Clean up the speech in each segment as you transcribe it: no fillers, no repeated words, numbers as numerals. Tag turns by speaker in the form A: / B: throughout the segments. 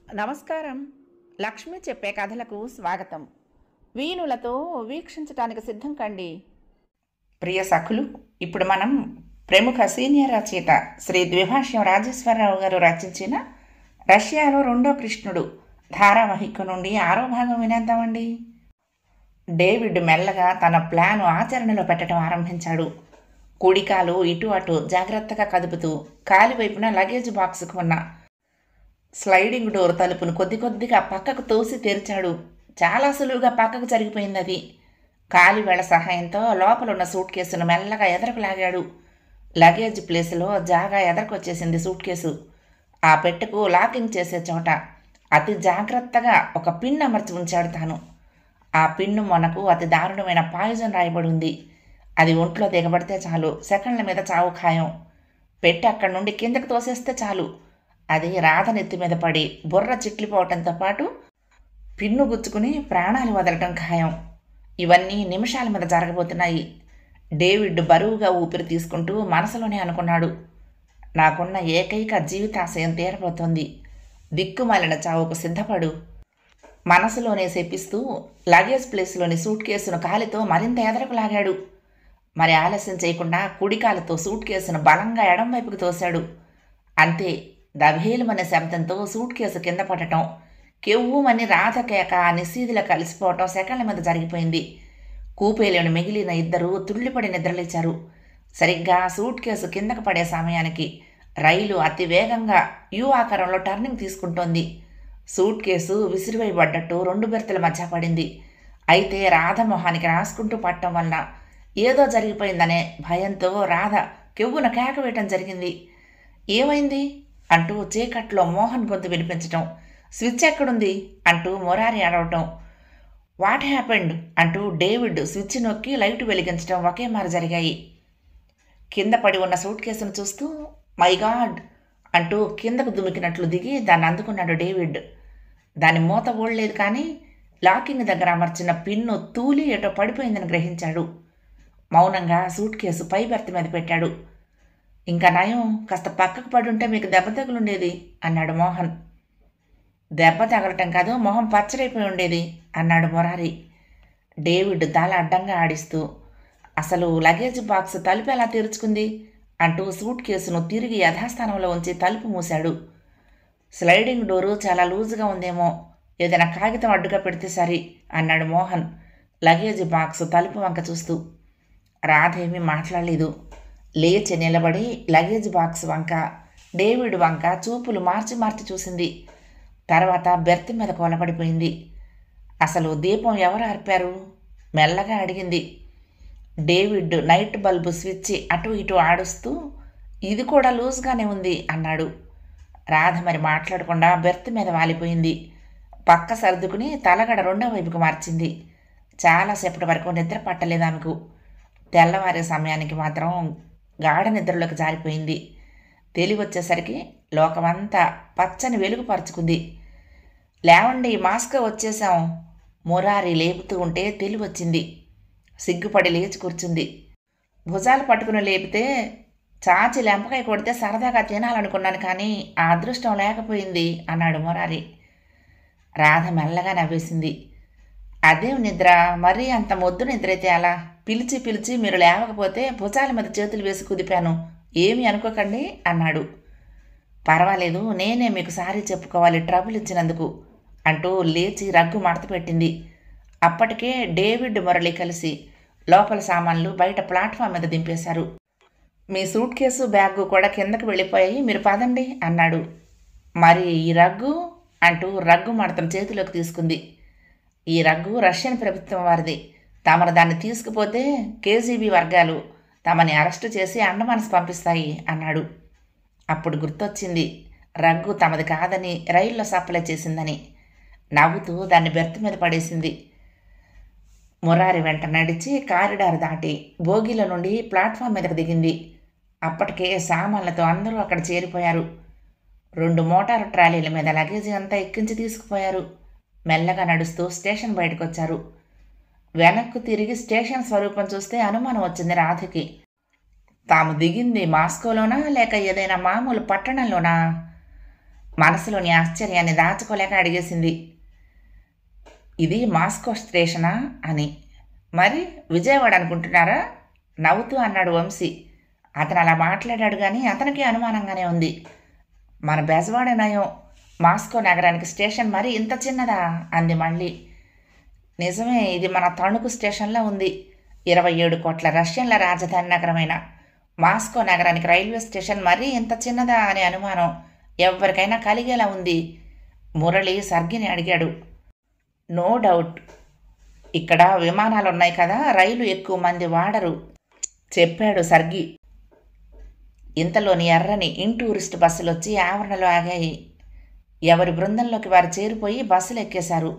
A: నమస్కారం. లక్ష్మి చెప్పే కథలకు స్వాగతం. వీణులతో వీక్షించటానికి సిద్ధం కండి. ప్రియ సఖులు, ఇప్పుడు మనం ప్రముఖ సీనియర్ రచయిత శ్రీ ద్విభాష్యం రాజేశ్వరరావు గారు రచించిన రష్యాలో రెండో కృష్ణుడు ధారావాహిక నుండి 6వ భాగం వినేద్దామండి. డేవిడ్ మెల్లగా తన ప్లాను ఆచరణలో పెట్టడం ఆరంభించాడు. కుడికాలు ఇటు అటు జాగ్రత్తగా కదుపుతూ కాలి వైపున లగేజ్ బాక్సుకు ఉన్న స్లైడింగ్ డోర్ తలుపును కొద్దిగా పక్కకు తోసి తెరిచాడు. చాలా సులువుగా పక్కకు జరిగిపోయింది అది. కాలి వేళ సహాయంతో లోపలున్న సూట్ కేసును మెల్లగా ఎదరకు లాగాడు. లగేజ్ ప్లేసులో జాగా ఎదరకొచ్చేసింది సూట్ కేసు. ఆ పెట్టెకు లాకింగ్ చేసే చోట అతి జాగ్రత్తగా ఒక పిన్ అమర్చి ఉంచాడు తాను. ఆ పిన్ను మనకు అతి దారుణమైన పాయిజన్ రాయబడి ఉంది. అది ఒంట్లో దిగబడితే చాలు, సెకండ్ల మీద చావు ఖాయం. పెట్టె అక్కడి నుండి కిందకు తోసేస్తే చాలు, అది రాధ నెత్తి మీద పడి బుర్ర చిట్లిపోవటంతో పాటు పిన్ను గుచ్చుకుని ప్రాణాలు వదలటం ఖాయం. ఇవన్నీ నిమిషాల మీద జరగబోతున్నాయి. డేవిడ్ బరువుగా ఊపిరి తీసుకుంటూ మనసులోనే అనుకున్నాడు, నాకున్న ఏకైక జీవితాశయం తీరబోతోంది. దిక్కుమాలిన చావుకు సిద్ధపడు. మనసులోనే శపిస్తూ లగేజ్ ప్లేస్లోని సూట్ కేసును కాలితో మరింత ఎదరకు లాగాడు. మరి ఆలస్యం చేయకుండా కుడికాలతో సూట్ కేసును బలంగా ఎడం వైపుకు తోశాడు. అంతే, దభేలుమనే శబ్దంతో సూట్ కేసు కింద పడటం, కెవ్వుమని రాధ కేక నిశీదిలో కలిసిపోవటం సెకండ్ల మీద జరిగిపోయింది. కూపేలోని మిగిలిన ఇద్దరు తుళ్ళిపడి నిద్రలేచారు. సరిగ్గా సూట్ కేసు కిందకు పడే సమయానికి రైలు అతి వేగంగా యు ఆకారంలో టర్నింగ్ తీసుకుంటోంది. సూట్ కేసు విసిరివేయబడ్డట్టు 2 బెర్తుల మధ్య పడింది. అయితే రాధ మొహానికి రాసుకుంటూ పట్టడం వల్ల ఏదో జరిగిపోయిందనే భయంతో రాధ కెవ్వున కేక వేయటం జరిగింది. ఏమైంది అంటూ చీకట్లో మోహన్ గొంతు వినిపించటం, స్విచ్ ఎక్కడుంది అంటూ మురారి అడవటం, వాట్ హ్యాపెండ్ అంటూ డేవిడ్ స్విచ్ నొక్కి లైటు వెలిగించడం ఒకే మారు జరిగాయి. కింద పడి ఉన్న సూట్ కేసును చూస్తూ మై గాడ్ అంటూ కిందకు దుమికినట్లు దిగి దాన్ని అందుకున్నాడు డేవిడ్. దాని మూత ఊడలేదు, కానీ లాకింగ్ దగ్గర అమర్చిన పిన్ను తూలి ఎటో పడిపోయిందని గ్రహించాడు. మౌనంగా సూట్ కేసు పై బెర్త్ మీద పెట్టాడు. ఇంకా నయం, కాస్త పక్కకు పడుంటే మీకు దెబ్బ తగులుండేది అన్నాడు మోహన్. దెబ్బ తగలటం కాదు, మొహం పచ్చడైపోయి ఉండేది అన్నాడు మురారి. డేవిడ్ తల అడ్డంగా ఆడిస్తూ, అసలు లగేజ్ బాక్స్ తలుపు ఎలా తెరుచుకుంది అంటూ సూట్ కేసును తిరిగి యథాస్థానంలో ఉంచి తలుపు మూశాడు. స్లైడింగ్ డోరు చాలా లూజుగా ఉందేమో, ఏదైనా కాగితం అడ్డుగా పెడితే సరి అన్నాడు మోహన్ లగేజ్ బాక్స్ తలుపు వంక చూస్తూ. రాధేమీ మాట్లాడలేదు. లేచి నిలబడి లగేజ్ బాక్స్ వంక డేవిడ్ వంక చూపులు మార్చి మార్చి చూసింది. తర్వాత బెర్త్ మీద కొలబడిపోయింది. అసలు దీపం ఎవరు ఆర్పారు మెల్లగా అడిగింది. డేవిడ్ నైట్ బల్బు స్విచ్ అటు ఇటు ఆడుస్తూ ఇది కూడా లూజ్గానే ఉంది అన్నాడు. రాధ మరి మాట్లాడకుండా బెర్త్ మీద వాలిపోయింది. పక్క సర్దుకుని తలగడ రెండో వైపుకు మార్చింది. చాలాసేపటి వరకు నిద్ర పట్టలేదు ఆమెకు. తెల్లవారే సమయానికి మాత్రం గాఢ నిద్రలోకి జారిపోయింది. తెలివొచ్చేసరికి లోకమంతా పచ్చని వెలుగు పరుచుకుంది. లేవండి, మాస్కో వచ్చేసాం మురారి లేపుతూ ఉంటే తెలివొచ్చింది. సిగ్గుపడి లేచి కూర్చుంది. భుజాలు పట్టుకుని లేపితే చాచి లెంపకాయ కొడితే సరదాగా తినాలనుకున్నాను, కానీ ఆ అదృష్టం లేకపోయింది అన్నాడు మురారి. రాధ మెల్లగా నవ్వేసింది. అదేం నిద్ర, మరీ అంత మొద్దు నిద్రైతే అలా? పిలిచి పిలిచి మీరు లేవకపోతే భుజాల మీద చేతులు వేసి కుదిపాను, ఏమీ అనుకోకండి అన్నాడు. పర్వాలేదు, నేనే మీకు సారీ చెప్పుకోవాలి ట్రబుల్ ఇచ్చినందుకు అంటూ లేచి రగ్గు మడత పెట్టింది. అప్పటికే డేవిడ్ మురళి కలిసి లోపల సామాన్లు బయట ప్లాట్ఫామ్ మీద దింపేశారు. మీ సూట్ కేసు బ్యాగు కూడా కిందకు వెళ్ళిపోయాయి, మీరు పదండి అన్నాడు. మరి ఈ రగ్గు అంటూ రగ్గు మడతను చేతిలోకి తీసుకుంది. ఈ రగ్గు రష్యన్ ప్రభుత్వం వారిది. తమను దాన్ని తీసుకుపోతే కేజీబీ వర్గాలు తమని అరెస్టు చేసి అండమాన్స్ పంపిస్తాయి అన్నాడు. అప్పుడు గుర్తొచ్చింది, రగ్గు తమది కాదని రైల్లో సప్లై చేసిందని. నవ్వుతూ దాన్ని బెర్త్ మీద పడేసింది. మురారి వెంట నడిచి కారిడార్ దాటి బోగీల నుండి ప్లాట్ఫామ్ మీదకు దిగింది. అప్పటికే సామాన్లతో అందరూ అక్కడ చేరిపోయారు. 2 మోటారు ట్రాలీల మీద లగేజీ అంతా ఎక్కించి తీసుకుపోయారు. మెల్లగా నడుస్తూ స్టేషన్ బయటకు వచ్చారు. వెనక్కు తిరిగి స్టేషన్ స్వరూపం చూస్తే అనుమానం వచ్చింది రాధకి. తాము దిగింది మాస్కోలోనా లేక ఏదైనా మామూలు పట్టణంలోనా? మనసులోని ఆశ్చర్యాన్ని దాచుకోలేక అడిగేసింది. ఇది మాస్కో స్టేషనా అని. మరి విజయవాడ అనుకుంటున్నారా? నవ్వుతూ అన్నాడు వంశీ. అతను అలా మాట్లాడాడు కానీ అతనికి అనుమానంగానే ఉంది. మన బెజవాడ నయం, మాస్కో నగరానికి స్టేషన్ మరి ఇంత చిన్నదా అంది మళ్ళీ. నిజమే, ఇది మన తణుకు స్టేషన్లో ఉంది. 27 కోట్ల రష్యన్ల రాజధాని నగరమైన మాస్కో నగరానికి రైల్వే స్టేషన్ మరీ ఇంత చిన్నదా అనే అనుమానం ఎవరికైనా కలిగేలా ఉంది. మురళి సర్గిని అడిగాడు. No doubt. ఇక్కడ విమానాలు ఉన్నాయి కదా, రైలు ఎక్కువ మంది వాడరు చెప్పాడు సర్గి. ఇంతలోని ఎర్రని టూరిస్ట్ బస్సులు వచ్చి ఆవరణలో ఆగాయి. ఎవరి బృందంలోకి వారు చేరిపోయి బస్సులు ఎక్కేశారు.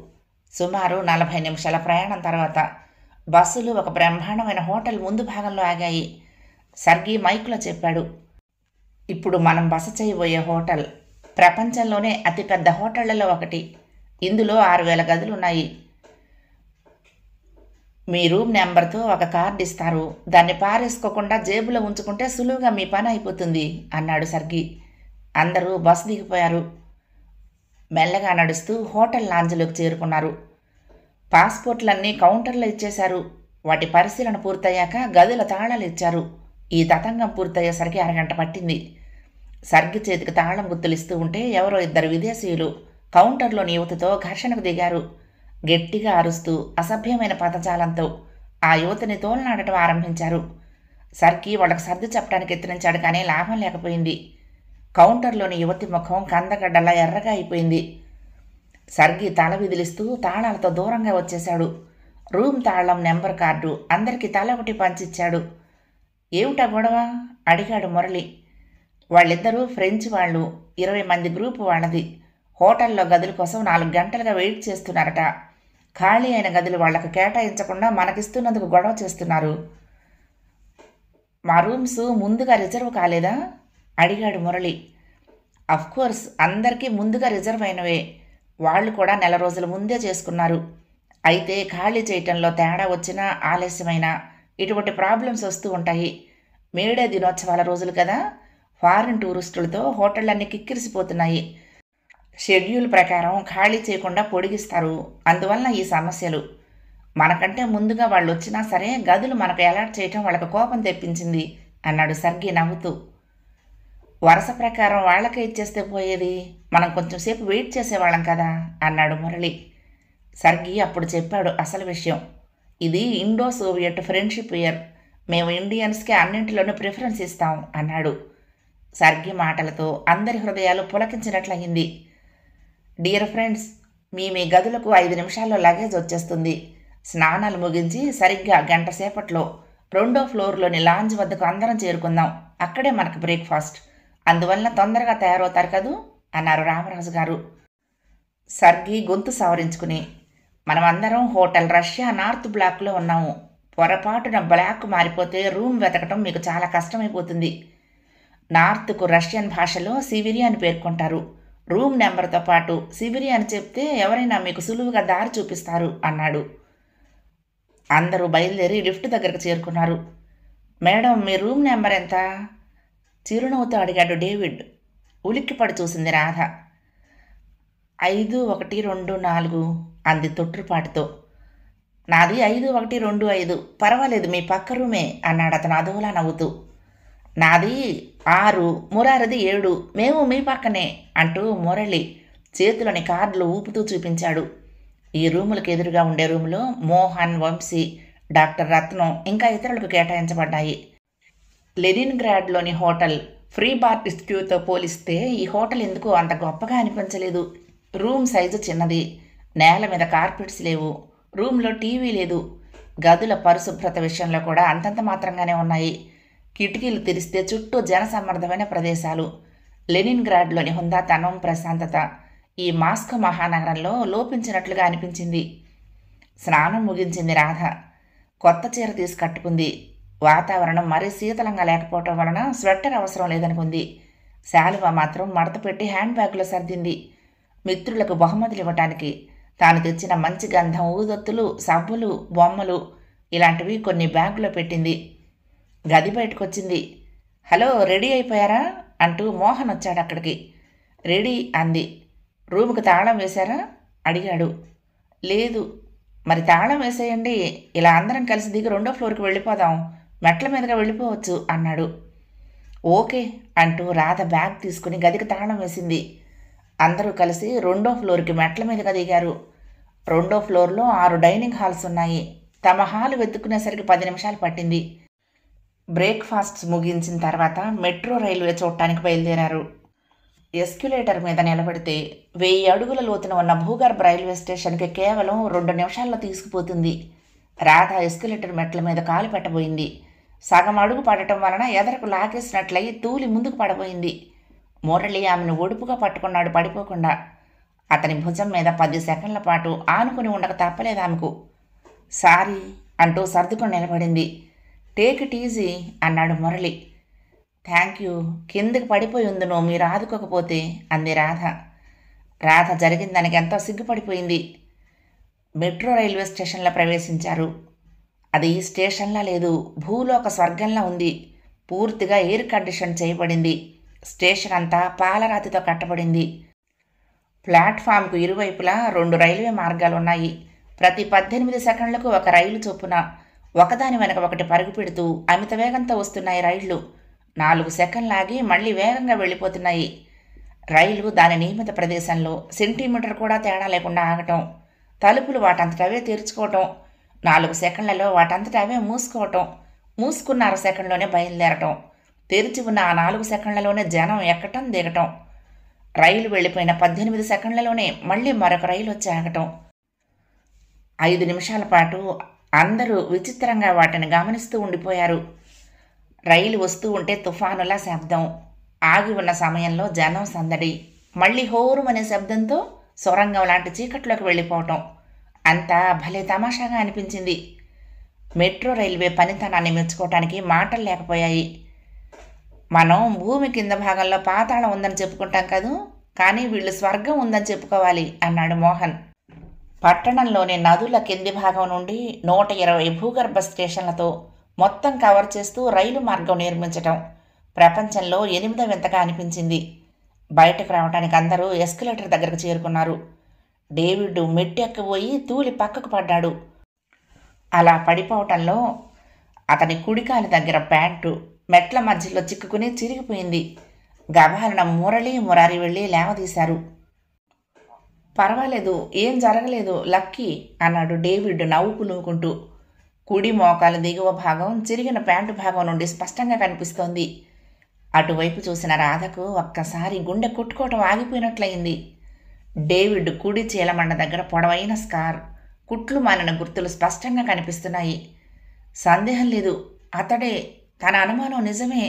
A: సుమారు 40 నిమిషాల ప్రయాణం తర్వాత బస్సులు ఒక బ్రహ్మాండమైన హోటల్ ముందు భాగంలో ఆగాయి. సర్గి మైకులో చెప్పాడు. ఇప్పుడు మనం బస చేయబోయే హోటల్ ప్రపంచంలోనే అతిపెద్ద హోటళ్లలో ఒకటి. ఇందులో 6000 గదులు ఉన్నాయి. మీ రూమ్ నెంబర్తో ఒక కార్డు ఇస్తారు. దాన్ని పారేసుకోకుండా జేబులో ఉంచుకుంటే సులువుగా మీ పని అయిపోతుంది అన్నాడు సర్గి. అందరూ బస్సు దిగిపోయారు. మెల్లగా నడుస్తూ హోటల్ లాంజ్లోకి చేరుకున్నారు. పాస్పోర్ట్లన్నీ కౌంటర్లో ఇచ్చేశారు. వాటి పరిశీలన పూర్తయ్యాక గదుల తాళాలు ఇచ్చారు. ఈ తతంగం పూర్తయ్యేసరికి అరగంట పట్టింది. సర్గి చేతికి తాళం గుర్తులిస్తూ ఉంటే ఎవరో 2 విదేశీయులు కౌంటర్లోని యువతితో ఘర్షణకు దిగారు. గట్టిగా అరుస్తూ అసభ్యమైన పదజాలంతో ఆ యువతిని తోలనాడటం ఆరంభించారు. సర్కి వాళ్ళకు సర్ది చెప్పడానికి ఎత్తిరించాడు కానీ లాభం లేకపోయింది. కౌంటర్లోని యువతి ముఖం కందగడ్డలా ఎర్రగా అయిపోయింది. సర్గి తల విదిలిస్తూ తాళాలతో దూరంగా వచ్చేశాడు. రూమ్ తాళం నెంబర్ కార్డు అందరికీ తల ఒకటి పంచిచ్చాడు. ఏమిటా గొడవ అడిగాడు మురళి. వాళ్ళిద్దరూ ఫ్రెంచ్ వాళ్ళు, 20 మంది గ్రూపు వాళ్ళది. హోటల్లో గదుల కోసం 4 గంటలుగా వెయిట్ చేస్తున్నారట. ఖాళీ అయిన గదులు వాళ్లకు కేటాయించకుండా మనకిస్తున్నందుకు గొడవ చేస్తున్నారు. మా రూమ్స్ ముందుగా రిజర్వ్ కాలేదా అడిగాడు మురళి. అఫ్కోర్స్ అందరికీ ముందుగా రిజర్వ్ అయినవే. వాళ్ళు కూడా 4 రోజుల ముందే చేసుకున్నారు. అయితే ఖాళీ చేయటంలో తేడా వచ్చినా ఆలస్యమైనా ఇటువంటి ప్రాబ్లమ్స్ వస్తూ ఉంటాయి. మేడే దినోత్సవాల రోజులు కదా, ఫారిన్ టూరిస్టులతో హోటళ్ళన్నీ కిక్కిరిసిపోతున్నాయి. షెడ్యూల్ ప్రకారం ఖాళీ చేయకుండా పొడిగిస్తారు. అందువల్ల ఈ సమస్యలు. మనకంటే ముందుగా వాళ్ళు వచ్చినా సరే గదులు మనకు అలాట్ చేయటం వాళ్ళకు కోపం తెప్పించింది అన్నాడు సర్గి నవ్వుతూ. వరుస ప్రకారం వాళ్ళకే ఇచ్చేస్తే పోయేది, మనం కొంచెం సేపు వెయిట్ చేసేవాళ్ళం కదా అన్నాడు మురళి. సర్గి అప్పుడు చెప్పాడు అసలు విషయం. ఇది ఇండో సోవియట్ ఫ్రెండ్షిప్ ఇయర్. మేము ఇండియన్స్కి అన్నింటిలోనూ ప్రిఫరెన్స్ ఇస్తాం అన్నాడు. సర్గి మాటలతో అందరి హృదయాలు పులకించినట్లయింది. డియర్ ఫ్రెండ్స్, మీ గదులకు 5 నిమిషాల్లో లగేజ్ వచ్చేస్తుంది. స్నానాలు ముగించి సరిగ్గా గంట సేపట్లో 2వ ఫ్లోర్లోని లాంజ్ వద్దకు అందరం చేరుకుందాం. అక్కడే మనకు బ్రేక్ఫాస్ట్. అందువల్ల తొందరగా తయారవుతారు కదూ అన్నారు రామరాజు గారు. సర్గి గొంతు సవరించుకుని, మనమందరం హోటల్ రష్యా నార్త్ బ్లాక్లో ఉన్నాము. పొరపాటున బ్లాక్ మారిపోతే రూమ్ వెతకటం మీకు చాలా కష్టమైపోతుంది. నార్త్కు రష్యన్ భాషలో సివిరి అని పేర్కొంటారు. రూమ్ నెంబర్తో పాటు సివిరి అని చెప్తే ఎవరైనా మీకు సులువుగా దారి చూపిస్తారు అన్నాడు. అందరూ బయలుదేరి లిఫ్ట్ దగ్గరకు చేరుకున్నారు. మేడం, మీ రూమ్ నెంబర్ ఎంత? చిరునవ్వుతో అడిగాడు డేవిడ్. ఉలిక్కిపడి చూసింది రాధ. 5124 అంది తొట్టుపాటుతో. నాది 5125. పర్వాలేదు, మీ పక్క రూమే అన్నాడు అతను అదోలా నవ్వుతూ. నాది 6, మురారిది 7, మేము మీ పక్కనే అంటూ మురళి చేతిలోని కార్డులు ఊపుతూ చూపించాడు. ఈ రూములకు ఎదురుగా ఉండే రూములో మోహన్, వంశీ, డాక్టర్ రత్నం ఇంకా ఇతరులకు కేటాయించబడ్డాయి. లెనిన్గ్రాడ్లోని హోటల్ ఫ్రీ బార్టిస్ట్యూతో పోలిస్తే ఈ హోటల్ ఎందుకో అంత గొప్పగా అనిపించలేదు. రూమ్ సైజు చిన్నది. నేల మీద కార్పెట్స్ లేవు. రూమ్లో టీవీ లేదు. గదుల పరిశుభ్రత విషయంలో కూడా అంతంత మాత్రంగానే ఉన్నాయి. కిటికీలు తెరిస్తే చుట్టూ జనసమ్మర్దమైన ప్రదేశాలు. లెనిన్గ్రాడ్లోని హుందాతనం, ప్రశాంతత ఈ మాస్కో మహానగరంలో లోపించినట్లుగా అనిపించింది. స్నానం ముగించింది రాధ. కొత్త చీర తీసి కట్టుకుంది. వాతావరణం మరీ శీతలంగా లేకపోవటం వలన స్వెట్టర్ అవసరం లేదనుకుంది. శాలువా మాత్రం మడత పెట్టి హ్యాండ్ బ్యాగ్లో సర్దింది. మిత్రులకు బహుమతులు ఇవ్వటానికి తాను తెచ్చిన మంచి గంధం, ఊదొత్తులు, సబ్బులు, బొమ్మలు ఇలాంటివి కొన్ని బ్యాగులో పెట్టింది. గది బయటకొచ్చింది. హలో, రెడీ అయిపోయారా అంటూ మోహన్ వచ్చాడు అక్కడికి. రెడీ అంది. రూముకి తాళం వేశారా అడిగాడు. లేదు. మరి తాళం వేసేయండి, ఇలా అందరం కలిసి దిగి 2వ ఫ్లోర్కి వెళ్ళిపోదాం, మెట్ల మీదుగా వెళ్ళిపోవచ్చు అన్నాడు. ఓకే అంటూ రాధ బ్యాగ్ తీసుకుని గదికి తాళం వేసింది. అందరూ కలిసి 2వ ఫ్లోర్కి మెట్ల మీదుగా దిగారు. 2వ ఫ్లోర్లో 6 డైనింగ్ హాల్స్ ఉన్నాయి. తమ హాలు వెతుక్కునేసరికి 10 నిమిషాలు పట్టింది. బ్రేక్ఫాస్ట్ ముగించిన తర్వాత మెట్రో రైల్వే చూడటానికి బయలుదేరారు. ఎస్క్యులేటర్ మీద నిలబడితే 1000 అడుగుల లోతున ఉన్న భూగర్భ రైల్వే స్టేషన్కి కేవలం 2 నిమిషాల్లో తీసుకుపోతుంది. రాధ ఎస్క్యులేటర్ మెట్ల మీద కాలు పెట్టబోయింది. సగం అడుగు పడటం వలన ఎదరకు లాగేసినట్లయి తూలి ముందుకు పడబోయింది. మురళి ఆమెను ఒడుపుగా పట్టుకున్నాడు పడిపోకుండా. అతని భుజం మీద 10 సెకండ్ల పాటు ఆనుకుని ఉండక తప్పలేదు ఆమెకు. సారీ అంటూ సర్దుకొని నిలబడింది. టేక్ ఇట్ ఈజీ అన్నాడు మురళి. థ్యాంక్ యూ, కిందకి పడిపోయి ఉందును మీరు ఆదుకోకపోతే అంది రాధ. రాధ జరిగిన దానికి ఎంతో సిగ్గుపడిపోయింది. మెట్రో రైల్వే స్టేషన్లో ప్రవేశించారు. అది స్టేషన్లా లేదు, భూలోక స్వర్గంలా ఉంది. పూర్తిగా ఎయిర్ కండిషన్ చేయబడింది. స్టేషన్ అంతా పాలరాతితో కట్టబడింది. ప్లాట్ఫామ్కు ఇరువైపులా 2 రైల్వే మార్గాలున్నాయి. ప్రతి 18 సెకండ్లకు ఒక రైలు చొప్పున ఒకదాని వెనక ఒకటి పరుగు పెడుతూ అమిత వేగంతో వస్తున్నాయి రైళ్లు. 4 సెకండ్లాగి మళ్లీ వేగంగా వెళ్ళిపోతున్నాయి. రైలు దాని నియమిత ప్రదేశంలో సెంటీమీటర్ కూడా తేడా లేకుండా ఆగటం, తలుపులు వాటంతటవే తెరుచుకోవటం, 4 సెకండ్లలో వాటంతటా అవే మూసుకోవటం, మూసుకున్న 1/2 సెకండ్లోనే బయలుదేరటం, తెరిచి ఉన్న ఆ 4 సెకండ్లలోనే జనం ఎక్కటం దిగటం, రైలు వెళ్ళిపోయిన 18 సెకండ్లలోనే మళ్లీ మరొక రైలు వచ్చి ఆగటం. 5 నిమిషాల పాటు అందరూ విచిత్రంగా వాటిని గమనిస్తూ ఉండిపోయారు. రైలు వస్తూ ఉంటే తుఫానులా శబ్దం, ఆగి ఉన్న సమయంలో జనం సందడి, మళ్లీ హోరుమనే శబ్దంతో సొరంగం లాంటి చీకట్లోకి వెళ్ళిపోవటం అంతా భలే తమాషాగా అనిపించింది. మెట్రో రైల్వే పనితనాన్ని మెచ్చుకోవటానికి మాటలు లేకపోయాయి. మనం భూమి కింద భాగంలో పాతాళం ఉందని చెప్పుకుంటాం కదూ, కానీ వీళ్ళు స్వర్గం ఉందని చెప్పుకోవాలి అన్నాడు మోహన్. పట్టణంలోని నదుల కింది భాగం నుండి 120 భూగర్భ స్టేషన్లతో మొత్తం కవర్ చేస్తూ రైలు మార్గం నిర్మించటం ప్రపంచంలో 8వ వింతగా అనిపించింది. బయటకు రావడానికి అందరూ ఎస్కలేటర్ దగ్గరకు చేరుకున్నారు. డేవిడ్ మెట్టు ఎక్కబోయి తూలి పక్కకు పడ్డాడు. అలా పడిపోవటంలో అతని కుడికాలి దగ్గర ప్యాంటు మెట్ల మధ్యలో చిక్కుకుని చిరిగిపోయింది. గభాలన మురారి వెళ్ళి లేవదీశారు. పర్వాలేదు, ఏం జరగలేదు, లక్కీ అన్నాడు డేవిడ్ నవ్వు పులుముకుంటూ. కుడి మోకాలు దిగువ భాగం చిరిగిన ప్యాంటు భాగం నుండి స్పష్టంగా కనిపిస్తోంది. అటువైపు చూసిన రాధకు ఒక్కసారి గుండె కొట్టుకోవటం ఆగిపోయినట్లయింది. డేవిడ్ కుడి చీలమండ దగ్గర పొడవైన స్కార్, కుట్లు మానిన గుర్తులు స్పష్టంగా కనిపిస్తున్నాయి. సందేహం లేదు, అతడే. తన అనుమానం నిజమే.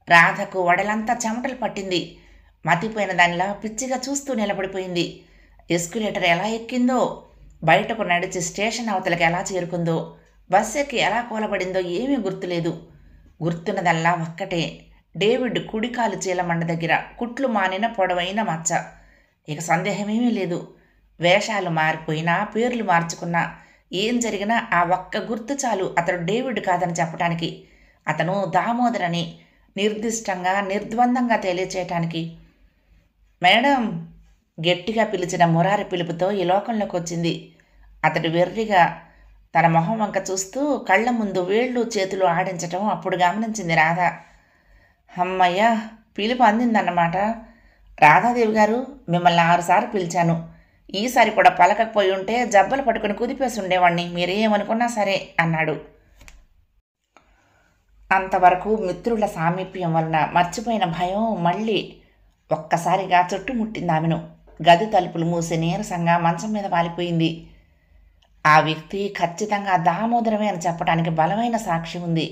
A: రాధకు వడలంతా చెమటలు పట్టింది. మతిపోయిన దానిలా పిచ్చిగా చూస్తూ నిలబడిపోయింది. ఎస్కులేటర్ ఎలా ఎక్కిందో, బయటకు నడిచి స్టేషన్ అవతలకి ఎలా చేరుకుందో, బస్సు ఎక్కి ఎలా కూలబడిందో ఏమీ గుర్తులేదు. గుర్తున్నదల్లా ఒక్కటే, డేవిడ్ కుడికాలు చీలమండ దగ్గర కుట్లు మానిన పొడవైన మచ్చ. ఇక సందేహమేమీ లేదు. వేషాలు మారిపోయినా, పేర్లు మార్చుకున్నా, ఏం జరిగినా ఆ ఒక్క గుర్తు చాలు అతడు డేవిడ్ కాదని చెప్పడానికి, అతను దామోదరని నిర్దిష్టంగా నిర్ద్వందంగా తెలియచేయటానికి. మేడం గట్టిగా పిలిచిన మురారి పిలుపుతో ఈ లోకంలోకి వచ్చింది. అతడు వెర్రిగా తన మొహం వంక చూస్తూ కళ్ళ ముందు వేళ్ళు చేతులు ఆడించటం అప్పుడు గమనించింది రాధ. అమ్మయ్య, పిలుపు అందిందన్నమాట. రాధాదేవి గారు, మిమ్మల్ని 6 సార్లు పిలిచాను. ఈసారి కూడా పలకకపోయి ఉంటే జబ్బలు పట్టుకుని కుదిపేసి ఉండేవాణ్ణి, మీరేమనుకున్నా సరే అన్నాడు. అంతవరకు మిత్రుల సామీప్యం వలన మర్చిపోయిన భయం మళ్ళీ ఒక్కసారిగా చుట్టుముట్టింది ఆమెను. గది తలుపులు మూసి నీరసంగా మంచం మీద వాలిపోయింది. ఆ వ్యక్తి ఖచ్చితంగా దామోదరమే అని చెప్పడానికి బలమైన సాక్షి ఉంది.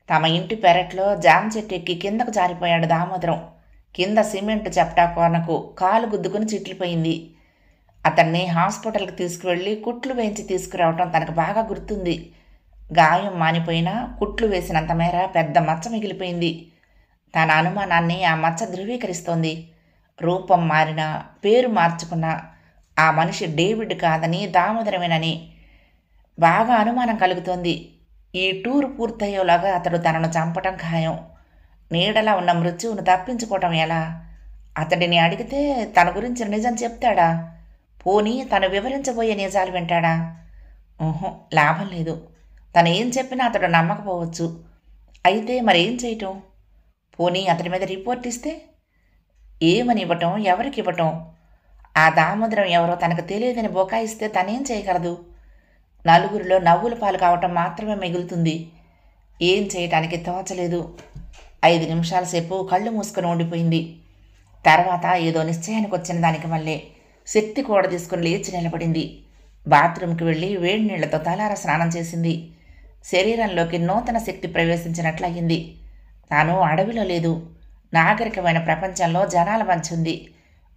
A: తమ ఇంటి పెరట్లో జామ చెట్టు ఎక్కి కిందకు జారిపోయాడు దామోదరం. కింద సిమెంట్ చెప్టా కోనకు కాలు గుద్దుకుని చిట్లిపోయింది. అతన్ని హాస్పిటల్కి తీసుకువెళ్ళి కుట్లు వేయించి తీసుకురావటం తనకు బాగా గుర్తుంది. గాయం మానిపోయినా కుట్లు వేసినంత మేర పెద్ద మచ్చ మిగిలిపోయింది. తన అనుమానాన్ని ఆ మచ్చ ధృవీకరిస్తోంది. రూపం మారినా, పేరు మార్చుకున్నా ఆ మనిషి డేవిడ్ కాదని, దామోదరమేనని బాగా అనుమానం కలుగుతోంది. ఈ టూర్ పూర్తయ్యేలాగా అతడు తనను చంపటం ఖాయం. నీడలా ఉన్న మృత్యువును తప్పించుకోవటం ఎలా? అతడిని అడిగితే తన గురించి నిజం చెప్తాడా? పోనీ తను వివరించబోయే నిజాలు వింటాడా? ఊహు, లాభం లేదు. తను ఏం చెప్పినా అతడు నమ్మకపోవచ్చు. అయితే మరేం చేయటం? పోనీ అతడి మీద రిపోర్ట్ ఇస్తే? ఏమని ఇవ్వటం, ఎవరికి ఇవ్వటం? ఆ దామోదరం ఎవరో తనకు తెలియదని బొకాయిస్తే తనేం చేయగలదు? నలుగురిలో నవ్వుల పాలు కావటం మాత్రమే మిగులుతుంది. ఏం చేయటానికి తోచలేదు. 5 నిమిషాల సేపు కళ్ళు మూసుకొని ఉండిపోయింది. తర్వాత ఏదో నిశ్చయానికి వచ్చిన దానికి మళ్ళీ శక్తి కూడా తీసుకుని లేచి నిలబడింది. బాత్రూంకి వెళ్ళి వేడి నీళ్లతో తలార స్నానం చేసింది. శరీరంలోకి నూతన శక్తి ప్రవేశించినట్లయింది. తాను అడవిలో లేదు, నాగరికమైన ప్రపంచంలో జనాల మంచుంది.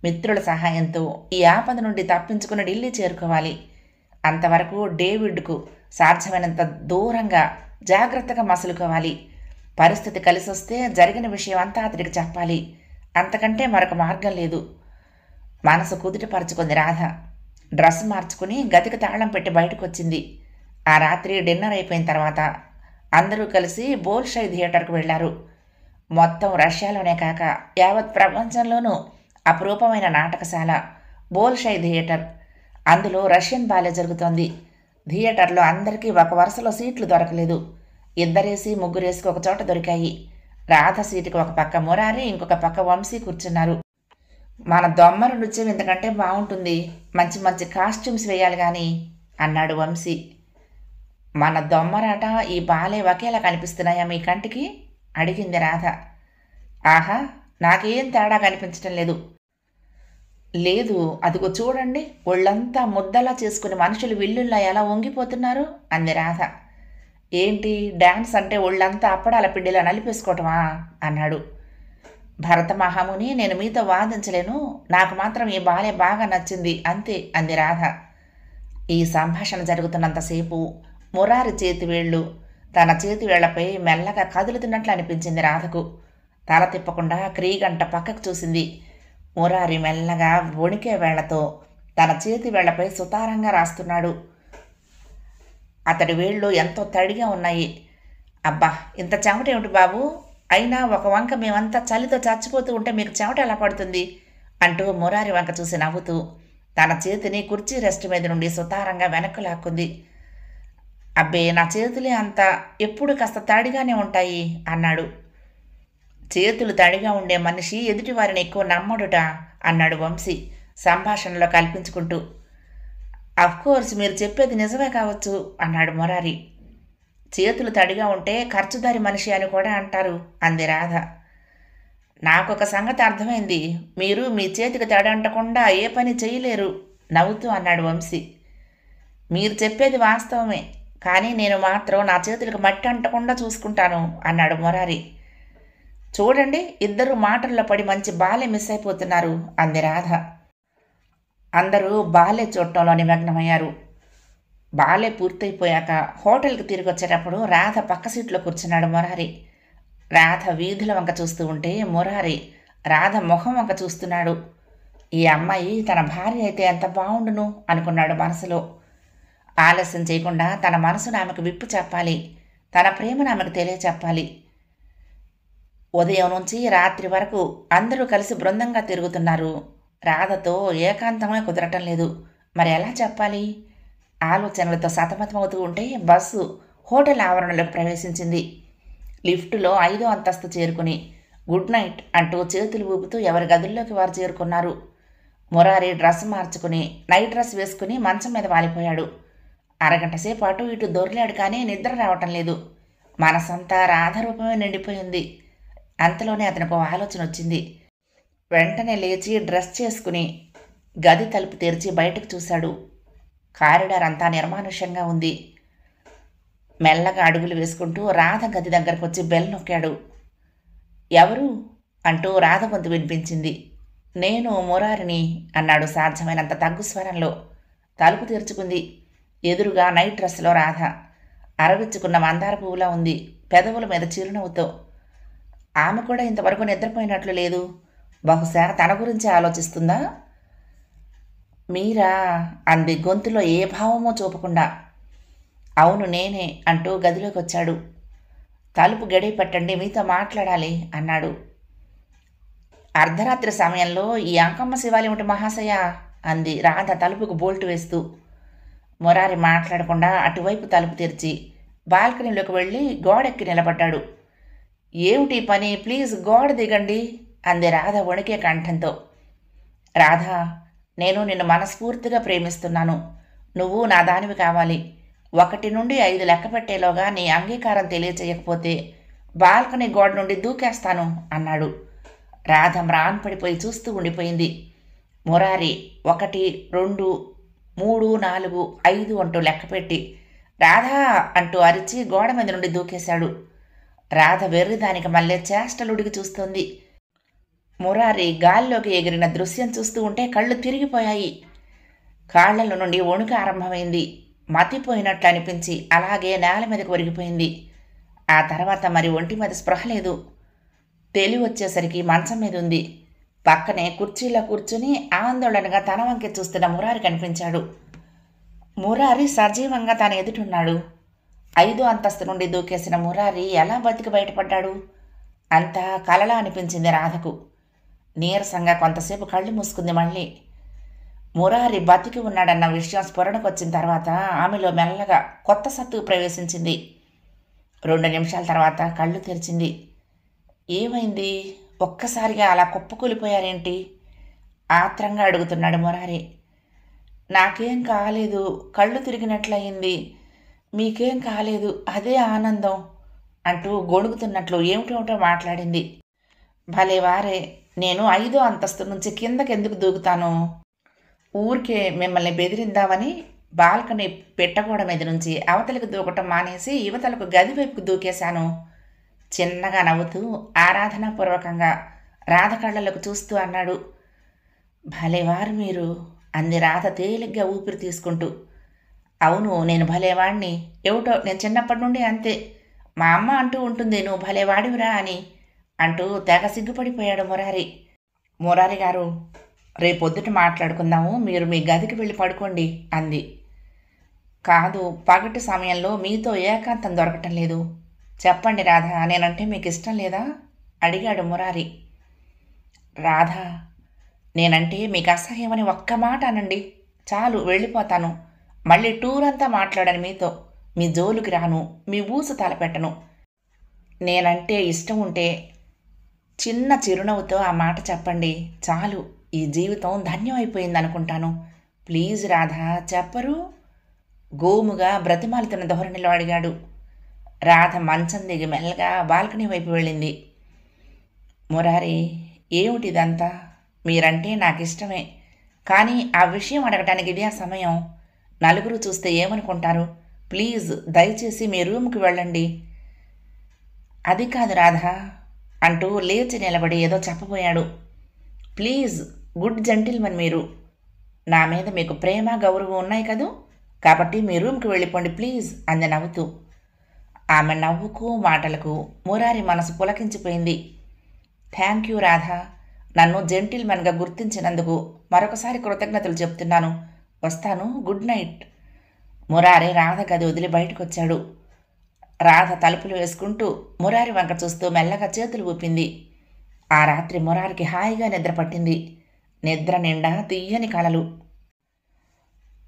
A: మిత్రుల సహాయంతో ఈ ఆపద నుండి తప్పించుకుని ఢిల్లీ చేరుకోవాలి. అంతవరకు డేవిడ్కు సాధ్యమైనంత దూరంగా జాగ్రత్తగా మసులుకోవాలి. పరిస్థితి కలిసొస్తే జరిగిన విషయం అంతా అతడికి చెప్పాలి. అంతకంటే మరొక మార్గం లేదు. మనసు కుదుటపరుచుకుంది రాధ. డ్రెస్ మార్చుకుని గదికి తాళం పెట్టి బయటకు వచ్చింది. ఆ రాత్రి డిన్నర్ అయిపోయిన తర్వాత అందరూ కలిసి బోల్షాయ్ థియేటర్కు వెళ్లారు. మొత్తం రష్యాలోనే కాక యావత్ ప్రపంచంలోనూ అపురూపమైన నాటకశాల బోల్షాయ్ థియేటర్. అందులో రష్యన్ బాలే జరుగుతోంది. థియేటర్లో అందరికీ ఒక వరుసలో సీట్లు దొరకలేదు. 2 3 ఒక చోట దొరికాయి. రాధ సీటుకి ఒక పక్క మురారి, ఇంకొక పక్క వంశీ కూర్చున్నారు. మన దొమ్మర నృత్యం ఇంతకంటే బాగుంటుంది, మంచి మంచి కాస్ట్యూమ్స్ వేయాలి కానీ అన్నాడు వంశీ. మన దొమ్మరాట ఈ బాలే ఒకేలా కనిపిస్తున్నాయా మీ కంటికి? అడిగింది రాధ. ఆహా, నాకేం తేడా కనిపించటం లేదు. లేదు, అదిగో చూడండి, ఒళ్ళంతా ముద్దలా చేసుకుని మనుషులు విల్లుల్లా ఎలా వంగిపోతున్నారు అంది రాధ. ఏంటి, డ్యాన్స్ అంటే ఒళ్ళంతా అప్పడాల పిండిలా నలిపేసుకోవటమా అన్నాడు. భరత మహాముని, నేను మీతో వాదించలేను, నాకు మాత్రం ఈ బాలే బాగా నచ్చింది అంతే అంది రాధ. ఈ సంభాషణ జరుగుతున్నంతసేపు మురారి చేతివేళ్లు తన చేతివేళ్లపై మెల్లగా కదులుతున్నట్లు అనిపించింది రాధకు. తల తిప్పకుండా క్రీగంట పక్కకు చూసింది. మురారి మెల్లగా వణికే వేళ్లతో తన చేతి వేళ్లపై సుతారంగా రాస్తున్నాడు. అతడి వేళ్ళు ఎంతో తడిగా ఉన్నాయి. అబ్బా, ఇంత చెమట ఏమిటి బాబు? అయినా ఒక వంక మేమంతా చలితో చచ్చిపోతూ ఉంటే మీకు చెమట ఎలా పడుతుంది అంటూ మురారి వంక చూసి నవ్వుతూ తన చేతిని కుర్చీ రెస్ట్ మీద నుండి సుతారంగా వెనక్కు లాక్కుంది. అబ్బే, నా చేతులే అంత ఎప్పుడు కాస్త తడిగానే ఉంటాయి అన్నాడు. చేతులు తడిగా ఉండే మనిషి ఎదుటివారిని ఎక్కువ నమ్మడుట అన్నాడు వంశీ సంభాషణలో కల్పించుకుంటూ. అఫ్కోర్స్, మీరు చెప్పేది నిజమే కావచ్చు అన్నాడు మురారి. చేతులు తడిగా ఉంటే ఖర్చుదారి మనిషి అని కూడా అంటారు అంది రాధ. నాకొక సంగతి అర్థమైంది, మీరు మీ చేతికి తడి అంటకుండా ఏ పని చేయలేరు నవ్వుతూ అన్నాడు వంశీ. మీరు చెప్పేది వాస్తవమే, కానీ నేను మాత్రం నా చేతులకు మట్టి అంటకుండా చూసుకుంటాను అన్నాడు మురారి. చూడండి, ఇద్దరు మాటల్లో పడి మంచి బాలే మిస్ అయిపోతున్నారు అంది రాధ. అందరూ బాలే చూడటంలో నిమగ్నమయ్యారు. బాలే పూర్తయిపోయాక హోటల్కి తిరిగి వచ్చేటప్పుడు రాధ పక్క సీట్లో కూర్చున్నాడు మురారి. రాధ వీధుల వంక చూస్తూ ఉంటే మురారి రాధ ముఖం వంక చూస్తున్నాడు. ఈ అమ్మాయి తన భార్య అయితే ఎంత బాగుండును అనుకున్నాడు మనసులో. ఆలస్యం చేయకుండా తన మనసును ఆమెకు విప్పు చెప్పాలి, తన ప్రేమను ఆమెకు తెలియచెప్పాలి. ఉదయం నుంచి రాత్రి వరకు అందరూ కలిసి బృందంగా తిరుగుతున్నారు. రాధతో ఏకాంతమే కుదరటం లేదు. మరి ఎలా చెప్పాలి? ఆలోచనలతో సతమతమవుతూ ఉంటే బస్సు హోటల్ ఆవరణలోకి ప్రవేశించింది. లిఫ్టులో 5వ అంతస్తు చేరుకుని గుడ్ నైట్ అంటూ చేతులు ఊపుతూ ఎవరి గదుల్లోకి వారు చేరుకున్నారు. మురారి డ్రెస్ మార్చుకుని నైట్ డ్రెస్ వేసుకుని మంచం మీద వాలిపోయాడు. అరగంట సేపు అటు ఇటు దొర్లాడు, కానీ నిద్ర రావటం లేదు. మనసంతా రాధ రూపమే నిండిపోయింది. అంతలోనే అతనికి ఒక ఆలోచన వచ్చింది. వెంటనే లేచి డ్రెస్ చేసుకుని గది తలుపు తెరిచి బయటకు చూశాడు. కారిడార్ అంతా నిర్మానుష్యంగా ఉంది. మెల్లగా అడుగులు వేసుకుంటూ రాధ గది దగ్గరకు వచ్చి బెల్ నొక్కాడు. ఎవరు అంటూ రాధ గొంతు వినిపించింది. నేను మురారిని అన్నాడు సాధ్యమైనంత తగ్గు స్వరంలో. తలుపు తెరుచుకుంది. ఎదురుగా నైట్ డ్రెస్లో రాధ. అరవిచ్చుకున్న మందార పువ్వులా ఉంది, పెదవుల మీద చిరునవ్వుతో. ఆమె కూడా ఇంతవరకు నిద్రపోయినట్లు లేదు. బహుశా తన గురించి ఆలోచిస్తుందా? మీరా అంది గొంతులో ఏ భావమో చూపకుండా. అవును, నేనే అంటూ గదిలోకి వచ్చాడు. తలుపు గడియ పెట్టండి, మీతో మాట్లాడాలి అన్నాడు. అర్ధరాత్రి సమయంలో ఈ అంకమ్మ శివాలయం ఏమిటి మహాశయ అంది రాధ తలుపుకు బోల్టు వేస్తూ. మురారి మాట్లాడకుండా అటువైపు తలుపు తెరిచి బాల్కనీలోకి వెళ్ళి గోడెక్కి నిలబడ్డాడు. ఏమిటి పని, ప్లీజ్ గోడ దిగండి అంది రాధ వణికే కంఠంతో. రాధా, నేను నిన్ను మనస్ఫూర్తిగా ప్రేమిస్తున్నాను. నువ్వు నా దానివి కావాలి. 1 నుండి 5 లెక్క పెట్టేలోగా నీ అంగీకారం తెలియచేయకపోతే బాల్కనీ గోడ నుండి దూకేస్తాను అన్నాడు. రాధ మ్రాన్పడిపోయి చూస్తూ ఉండిపోయింది. మురారి 1, 2, 3, 4, 5 అంటూ లెక్కపెట్టి రాధా అంటూ అరిచి గోడ మీద నుండి దూకేశాడు. రాధ వెర్రిదానికి మళ్ళీ చేష్టలుడికి చూస్తోంది. మురారి గాల్లోకి ఎగిరిన దృశ్యం చూస్తూ ఉంటే కళ్ళు తిరిగిపోయాయి. కాళ్లలో నుండి వణుకు ఆరంభమైంది. మతిపోయినట్లు అనిపించి అలాగే నేల మీదకు ఒరిగిపోయింది. ఆ తర్వాత మరి ఒంటి మీద స్పృహ లేదు. తెలివి వచ్చేసరికి మంచం మీద ఉంది. పక్కనే కుర్చీలో కూర్చుని ఆందోళనగా తన వంకే చూస్తున్న మురారి కనిపించాడు. మురారి సజీవంగా తన ఎదుటున్నాడు. 5వ అంతస్తు నుండి దూకేసిన మురారి ఎలా బతికి బయటపడ్డాడు? అంతా కలలా అనిపించింది రాధకు. నీరసంగా కొంతసేపు కళ్ళు మూసుకుంది. మళ్ళీ మురారి బతికి ఉన్నాడన్న విషయం స్ఫురణకొచ్చిన తర్వాత ఆమెలో మెల్లగా కొత్త సత్తు ప్రవేశించింది. 2 నిమిషాల తర్వాత కళ్ళు తెరిచింది. ఏమైంది? ఒక్కసారిగా అలా కుప్పకూలిపోయారేంటి? ఆత్రంగా అడుగుతున్నాడు మురారి. నాకేం కాలేదు, కళ్ళు తిరిగినట్లయింది. మీకేం కాలేదు, అదే ఆనందం అంటూ గొణుగుతున్నట్లు ఏమిటోటో మాట్లాడింది. భలే వారే, నేను 5వ అంతస్తు నుంచి కిందకెందుకు దూకుతాను? ఊరికే మిమ్మల్ని బెదిరిందామని బాల్కనీ పెట్టగోడ మీద నుంచి అవతలకు దూకటం మానేసి యువతలకు గది వైపుకు దూకేశాను. చిన్నగా నవ్వుతూ ఆరాధనాపూర్వకంగా రాధ కళ్ళలకు చూస్తూ అన్నాడు. భలేవారు మీరు అంది రాధ తేలిగ్గా ఊపిరి తీసుకుంటూ. అవును, నేను భలేవాణ్ణి. ఏమిటో నేను చిన్నప్పటి నుండి అంతే. మా అమ్మ అంటూ ఉంటుంది, నువ్వు భలేవాడివిరా అని అంటూ తెగ సిగ్గుపడిపోయాడు మురారి. మురారి గారు, రేపొద్దుట మాట్లాడుకుందాము, మీరు మీ గదికి వెళ్ళి పడుకోండి అంది. కాదు, పగటి సమయంలో మీతో ఏకాంతం దొరకటం లేదు. చెప్పండి రాధ, నేనంటే మీకు ఇష్టం లేదా అడిగాడు మురారి. రాధ, నేనంటే మీకు అసహ్యమని ఒక్క మాట అనండి చాలు, వెళ్ళిపోతాను. మళ్ళీ టూర్ అంతా మాట్లాడను మీతో. మీ జోలుకి రాను, మీ ఊసు తలపెట్టను. నేనంటే ఇష్టం ఉంటే చిన్న చిరునవ్వుతో ఆ మాట చెప్పండి చాలు, ఈ జీవితం ధన్యమైపోయింది అనుకుంటాను. ప్లీజ్ రాధా, చెప్పరు? గోముగా బ్రతిమాలుతున్న ధోరణిలో అడిగాడు. రాధ మంచం దిగి మెల్లగా బాల్కనీ వైపు వెళ్ళింది. మురారి, ఏమిటిదంతా? మీరంటే నాకు ఇష్టమే, కానీ ఆ విషయం అడగటానికి ఇదే సమయం. నలుగురు చూస్తే ఏమనుకుంటారు? ప్లీజ్ దయచేసి మీ రూమ్కి వెళ్ళండి. అది కాదు రాధా అంటూ లేచి నిలబడి ఏదో చెప్పబోయాడు. ప్లీజ్, గుడ్ జెంటిల్మన్ మీరు. నా మీద మీకు ప్రేమ గౌరవం ఉన్నాయి కదూ, కాబట్టి మీ రూమ్కి వెళ్ళిపోండి ప్లీజ్ అంది నవ్వుతూ. ఆమె నవ్వుకు మాటలకు మురారి మనసు పులకించిపోయింది. థ్యాంక్ యూ రాధా, నన్ను జెంటిల్మెన్గా గుర్తించినందుకు మరొకసారి కృతజ్ఞతలు చెప్తున్నాను. వస్తాను, గుడ్ నైట్. మురారి రాధ గది వదిలి బయటకొచ్చాడు. రాధ తలుపులు వేసుకుంటూ మురారి వంక చూస్తూ మెల్లగా చేతులు ఊపింది. ఆ రాత్రి మురారికి హాయిగా నిద్ర పట్టింది. నిద్ర నిండా తీయని కలలు.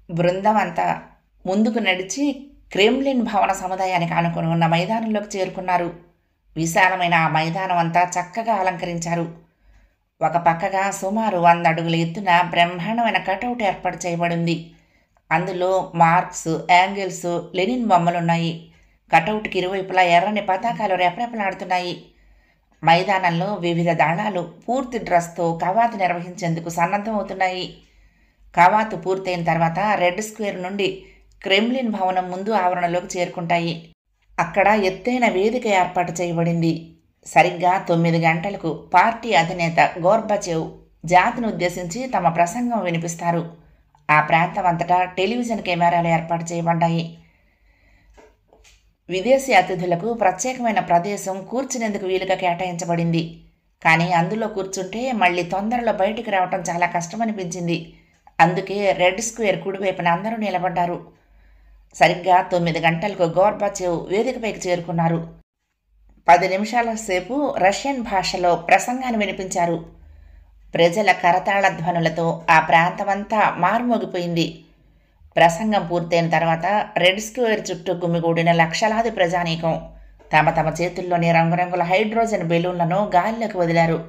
A: బృందం అంతా ముందుకు నడిచి క్రెమ్లిన్ భవన సముదాయానికి ఆనుకొని ఉన్న మైదానంలోకి చేరుకున్నారు. విశాలమైన ఆ మైదానం అంతా చక్కగా అలంకరించారు. ఒక పక్కగా సుమారు 100 అడుగుల ఎత్తున బ్రహ్మాండమైన కటౌట్ ఏర్పాటు చేయబడింది. అందులో మార్క్స్, యాంగిల్స్, లెనిన్ బొమ్మలున్నాయి. కటౌట్కి ఇరువైపులా ఎర్రని పతాకాలు రెపరెపలాడుతున్నాయి. మైదానంలో వివిధ దళాలు పూర్తి డ్రెస్తో కవాతు నిర్వహించేందుకు సన్నద్ధమవుతున్నాయి. కవాతు పూర్తయిన తర్వాత రెడ్ స్క్వేర్ నుండి క్రెమ్లిన్ భవనం ముందు ఆవరణలోకి చేరుకుంటాయి. అక్కడ ఎత్తైన వేదిక ఏర్పాటు చేయబడింది. సరిగ్గా 9 గంటలకు పార్టీ అధినేత గోర్బచేవ్ జాతిని ఉద్దేశించి తమ ప్రసంగం వినిపిస్తారు. ఆ ప్రాంతం అంతటా టెలివిజన్ కెమెరాలు ఏర్పాటు చేయబడ్డాయి. విదేశీ అతిథులకు ప్రత్యేకమైన ప్రదేశం కూర్చునేందుకు వీలుగా కేటాయించబడింది. కానీ అందులో కూర్చుంటే మళ్ళీ తొందరలో బయటికి రావటం చాలా కష్టమనిపించింది. అందుకే రెడ్ స్క్వేర్ కుడివైపున అందరూ నిలబడ్డారు. సరిగ్గా 9 గంటలకు గోర్బచేవ్ వేదికపైకి చేరుకున్నారు. 10 నిమిషాల సేపు రష్యన్ భాషలో ప్రసంగాన్ని వినిపించారు. ప్రజల కరతాళ ధ్వనులతో ఆ ప్రాంతమంతా మార్మోగిపోయింది. ప్రసంగం పూర్తయిన తర్వాత రెడ్ స్క్వేర్ చుట్టూ గుమిగూడిన లక్షలాది ప్రజానీకం తమ తమ చేతుల్లోని రంగురంగుల హైడ్రోజన్ బెలూన్లను గాలిలోకి వదిలారు.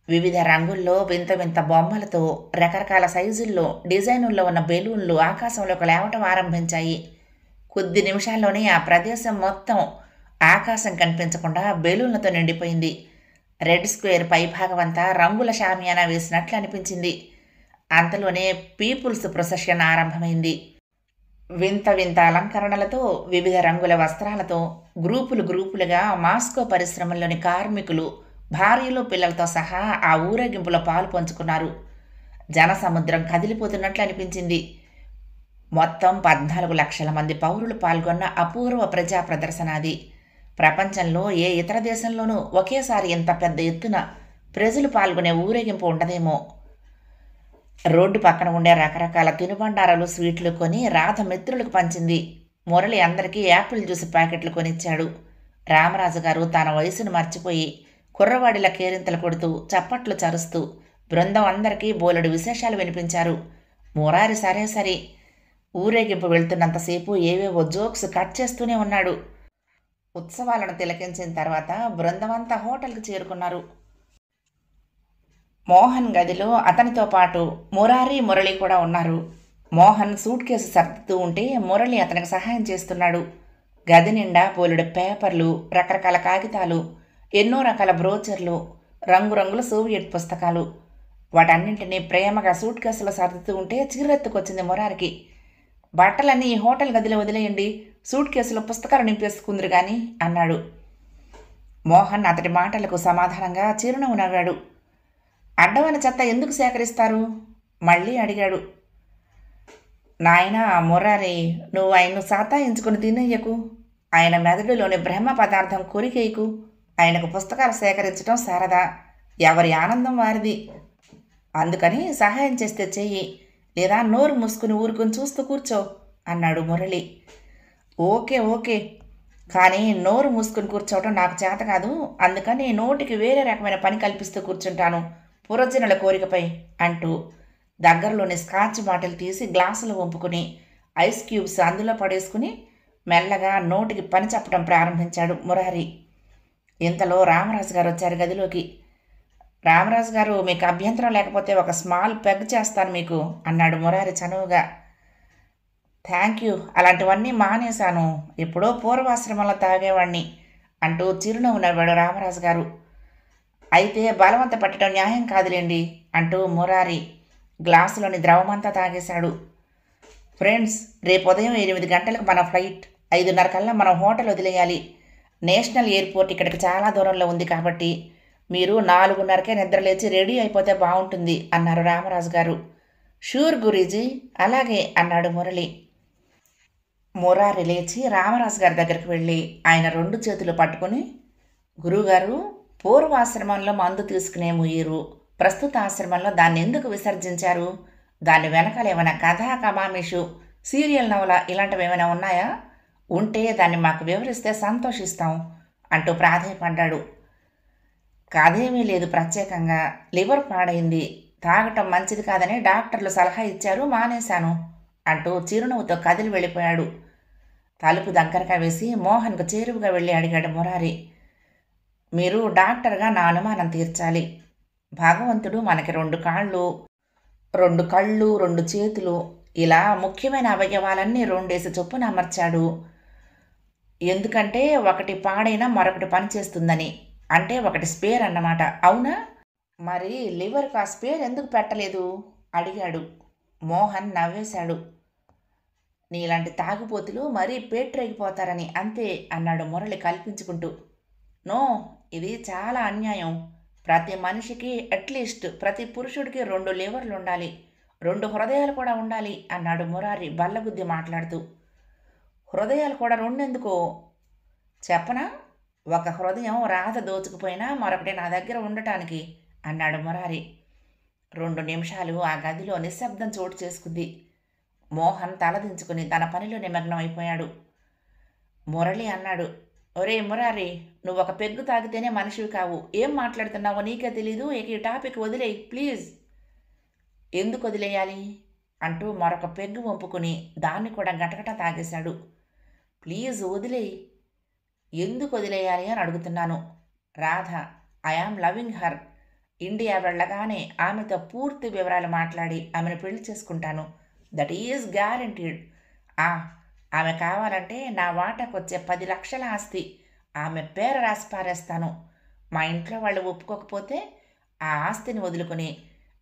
A: వివిధ రంగుల్లో వింత వింత బొమ్మలతో రకరకాల సైజుల్లో డిజైనుల్లో ఉన్న బెలూన్లు ఆకాశంలోకి లేవటం ఆరంభించాయి. కొద్ది నిమిషాల్లోనే ఆ ప్రదేశం మొత్తం ఆకాశం కనిపించకుండా బెలూన్లతో నిండిపోయింది. రెడ్ స్క్వేర్ పైభాగం అంతా రంగుల షామియానా వేసినట్లు అనిపించింది. అంతలోనే పీపుల్స్ ప్రొసెషన్ ఆరంభమైంది. వింత వింత అలంకరణలతో, వివిధ రంగుల వస్త్రాలతో గ్రూపులు గ్రూపులుగా మాస్కో పరిశ్రమల్లోని కార్మికులు భార్యలు పిల్లలతో సహా ఆ ఊరేగింపులో పాలు పంచుకున్నారు. జనసముద్రం కదిలిపోతున్నట్లు అనిపించింది. మొత్తం 14 లక్షల మంది పౌరులు పాల్గొన్న అపూర్వ ప్రజా ప్రదర్శన అది. ప్రపంచంలో ఏ ఇతర దేశంలోనూ ఒకేసారి ఇంత పెద్ద ఎత్తున ప్రజలు పాల్గొనే ఊరేగింపు ఉండదేమో. రోడ్డు పక్కన ఉండే రకరకాల తినుబండారాలు, స్వీట్లు కొని రాధ మిత్రులకు పంచింది. మురళి అందరికీ యాపిల్ జ్యూస్ ప్యాకెట్లు కొనిచ్చాడు. రామరాజు గారు తన వయసును మర్చిపోయి కుర్రవాడిలా కేరింతలు కొడుతూ చప్పట్లు చరుస్తూ బృందం అందరికీ బోలెడు విశేషాలు వినిపించారు. మురారి సరే సరే ఊరేగింపు వెళ్తున్నంతసేపు ఏవేవో జోక్స్ కట్ చేస్తూనే ఉన్నాడు. ఉత్సవాలను తిలకించిన తర్వాత బృందమంతా హోటల్కి చేరుకున్నారు. మోహన్ గదిలో అతనితో పాటు మురారి, మురళి కూడా ఉన్నారు. మోహన్ సూట్ కేసు సర్దుతూ ఉంటే మురళి అతనికి సహాయం చేస్తున్నాడు. గది నిండా బోలెడు పేపర్లు, రకరకాల కాగితాలు, ఎన్నో రకాల బ్రోచర్లు, రంగురంగుల సోవియట్ పుస్తకాలు. వాటన్నింటినీ ప్రేమగా సూట్ కేసులో సర్దుతూ ఉంటే చిరెత్తుకొచ్చింది మురారికి. బట్టలన్నీ ఈ హోటల్ గదిలో వదిలేయండి, సూట్ కేసులో పుస్తకాలు నింపేసుకుందరు గాని అన్నాడు. మోహన్ అతడి మాటలకు సమాధానంగా చిరునవ్వు నవ్వాడు. అడ్డమైన చెత్త ఎందుకు సేకరిస్తారు? మళ్ళీ అడిగాడు. నాయనా మురారి, నువ్వు ఆయన్ను సాతాయించుకుని తినేయకు. ఆయన మెదడులోని బ్రహ్మ పదార్థం కొరికేయకు. ఆయనకు పుస్తకాలు సేకరించడం సరదా, ఎవరి ఆనందం వారిది. అందుకని సహాయం చేస్తే చెయ్యి, లేదా నోరు మూసుకుని ఊరుకుని చూస్తూ కూర్చో అన్నాడు మురళి. ఓకే ఓకే, కానీ నోరు మూసుకుని కూర్చోవటం నాకు చేత కాదు. అందుకని నోటికి వేరే రకమైన పని కల్పిస్తూ కూర్చుంటాను పురజనుల కోరికపై అంటూ దగ్గరలోని స్కాచ్ బాటిల్ తీసి గ్లాసులో వంపుకుని ఐస్ క్యూబ్స్ అందులో పడేసుకుని మెల్లగా నోటికి పని చెప్పడం ప్రారంభించాడు మురారి. ఇంతలో రామరాజు గారు వచ్చారు గదిలోకి. రామరాజు గారు, మీకు అభ్యంతరం లేకపోతే ఒక స్మాల్ పెగ్ చేస్తాను మీకు అన్నాడు మురారి చనువుగా. థ్యాంక్ యూ, అలాంటివన్నీ మానేశాను, ఎప్పుడో పూర్వాశ్రమంలో తాగేవాణ్ణి అంటూ చిరునవ్వు నవ్వాడు రామరాజు గారు. అయితే బలవంత పట్టడం న్యాయం కాదులేండి అంటూ మురారి గ్లాసులోని ద్రవమంతా తాగేశాడు. ఫ్రెండ్స్, రేపు ఉదయం 8 గంటలకు మన ఫ్లైట్, 5:30 కల్లా మనం హోటల్ వదిలేయాలి. నేషనల్ ఎయిర్పోర్ట్ ఇక్కడికి చాలా దూరంలో ఉంది కాబట్టి మీరు 4:30కే నిద్రలేచి రెడీ అయిపోతే బాగుంటుంది అన్నారు రామరాజు గారు. షూర్ గురీజీ, అలాగే అన్నాడు మురళి. మురారి లేచి రామరాజు గారి దగ్గరికి వెళ్ళి ఆయన 2 చేతులు పట్టుకుని, గురువుగారు, పూర్వాశ్రమంలో మందు తీసుకునే ముయ్యరు, ప్రస్తుత ఆశ్రమంలో దాన్ని ఎందుకు విసర్జించారు? దాని వెనకాల ఏమైనా కథా కమామిషు, సీరియల్ నవల ఇలాంటివి ఏమైనా ఉన్నాయా? ఉంటే దాన్ని మాకు వివరిస్తే సంతోషిస్తాం అంటూ ప్రాధేయపడ్డాడు. కథేమీ లేదు, ప్రత్యేకంగా లివర్ పాడైంది, తాగటం మంచిది కాదని డాక్టర్లు సలహా ఇచ్చారు, మానేశాను అంటూ చిరునవ్వుతో కదిలి వెళ్ళిపోయాడు. తలుపు దగ్గరగా వేసి మోహన్కు చేరువుగా వెళ్ళి అడిగాడు మురారి. మీరు డాక్టర్గా నా అనుమానం తీర్చాలి. భగవంతుడు మనకి 2 కాళ్ళు, 2 కళ్ళు, 2 చేతులు, ఇలా ముఖ్యమైన అవయవాలన్నీ 2 చొప్పున అమర్చాడు. ఎందుకంటే ఒకటి పాడైనా మరొకటి పనిచేస్తుందని, అంటే ఒకటి స్పేర్ అన్నమాట, అవునా? మరి లివర్కు ఆ స్పేర్ ఎందుకు పెట్టలేదు అడిగాడు. మోహన్ నవ్వేశాడు. నీలాంటి తాగుపోతులు మరీ పేట్రేగిపోతారని అంతే అన్నాడు మురళి కల్పించుకుంటూ. నో, ఇది చాలా అన్యాయం. ప్రతి మనిషికి అట్లీస్ట్ ప్రతి పురుషుడికి 2 లివర్లు ఉండాలి, 2 హృదయాలు కూడా ఉండాలి అన్నాడు మురారి బల్లగుద్ది మాట్లాడుతూ. హృదయాలు కూడా 2 ఎందుకో చెప్పనా? ఒక హృదయం రాధ దోచుకుపోయినా మరొకటి నా దగ్గర ఉండటానికి అన్నాడు మురారి. 2 నిమిషాలు ఆ గదిలో నిశ్శబ్దం చోటు చేసుకుంది. మోహన్ తలదించుకుని తన పనిలో నిమగ్నం అయిపోయాడు. మురళి అన్నాడు, ఒరే మురారి, నువ్వు ఒక పెగ్గు తాగితేనే మనిషివి కావు. ఏం మాట్లాడుతున్నావో నీకే తెలీదు. ఇక ఈ టాపిక్ వదిలేయి ప్లీజ్. ఎందుకు వదిలేయాలి అంటూ మరొక పెగ్గు వంపుకుని దాన్ని కూడా గటగట తాగేశాడు. ప్లీజ్ వదిలేయి. ఎందుకు వదిలేయాలి అని అడుగుతున్నాను. Radha, I am loving her. India వెళ్ళగానే ఆమెతో పూర్తి వివరాలు మాట్లాడి ఆమెను పెళ్లి చేసుకుంటాను. That is guaranteed. ఆమె కావాలంటే నా వాటాకు వచ్చే 10 లక్షల ఆస్తి ఆమె పేర రాసి పారేస్తాను. మా ఇంట్లో వాళ్ళు ఒప్పుకోకపోతే ఆ ఆస్తిని వదులుకొని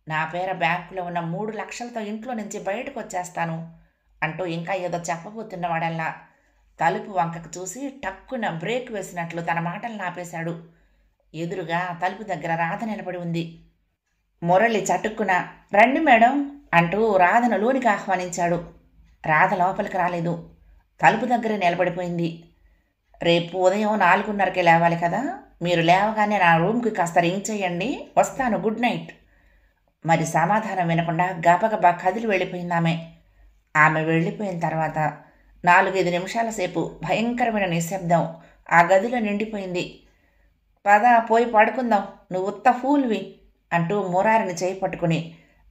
A: నా పేర బ్యాంకులో ఉన్న 3 లక్షలతో ఇంట్లో నుంచి బయటకు వచ్చేస్తాను అంటూ ఇంకా ఏదో చెప్పబోతున్నవాడల్లా తలుపు వంకకు చూసి టక్కున బ్రేక్ వేసినట్లు తన మాటలు ఆపేశాడు. ఎదురుగా తలుపు దగ్గర రాధ నిలబడి ఉంది. మురళి చటుక్కున రండి మేడం అంటూ రాధను లోనికి ఆహ్వానించాడు. రాధ లోపలికి రాలేదు. తలుపు దగ్గరే నిలబడిపోయింది. రేపు ఉదయం 4:30కే లేవాలి కదా, మీరు లేవగానే నా రూమ్కి కాస్త రింగ్ చేయండి, వస్తాను, గుడ్ నైట్. మరి సమాధానం వినకుండా గబగబా కదిలి వెళ్ళిపోయిందామె. ఆమె వెళ్ళిపోయిన తర్వాత 4-5 నిమిషాల సేపు భయంకరమైన నిశ్శబ్దం ఆ గదిలో నిండిపోయింది. పద పోయి పడుకుందాం, నువ్వు ఉత్త ఫూల్వి అంటూ మురారిని చేయి పట్టుకుని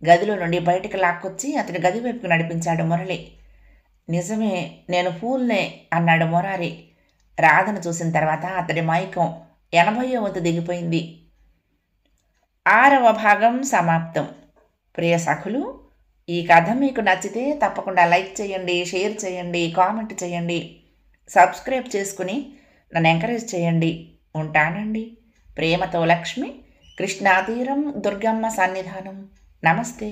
A: గదిలో నుండి బయటికి లాక్కొచ్చి అతని గది వైపుకు నడిపించాడు మురళి. నిజమే, నేను ఫూల్నే అన్నాడు మురారి. రాధను చూసిన తర్వాత అతడి మైకం 80వ వంతు దిగిపోయింది. 6వ భాగం సమాప్తం. ప్రియ సఖులు, ఈ కథ మీకు నచ్చితే తప్పకుండా లైక్ చేయండి, షేర్ చేయండి, కామెంట్ చేయండి, సబ్స్క్రైబ్ చేసుకుని నన్ను ఎంకరేజ్ చేయండి. ఉంటానండి. ప్రేమతో లక్ష్మి, కృష్ణాతీరం, దుర్గమ్మ సన్నిధానం. నమస్తే.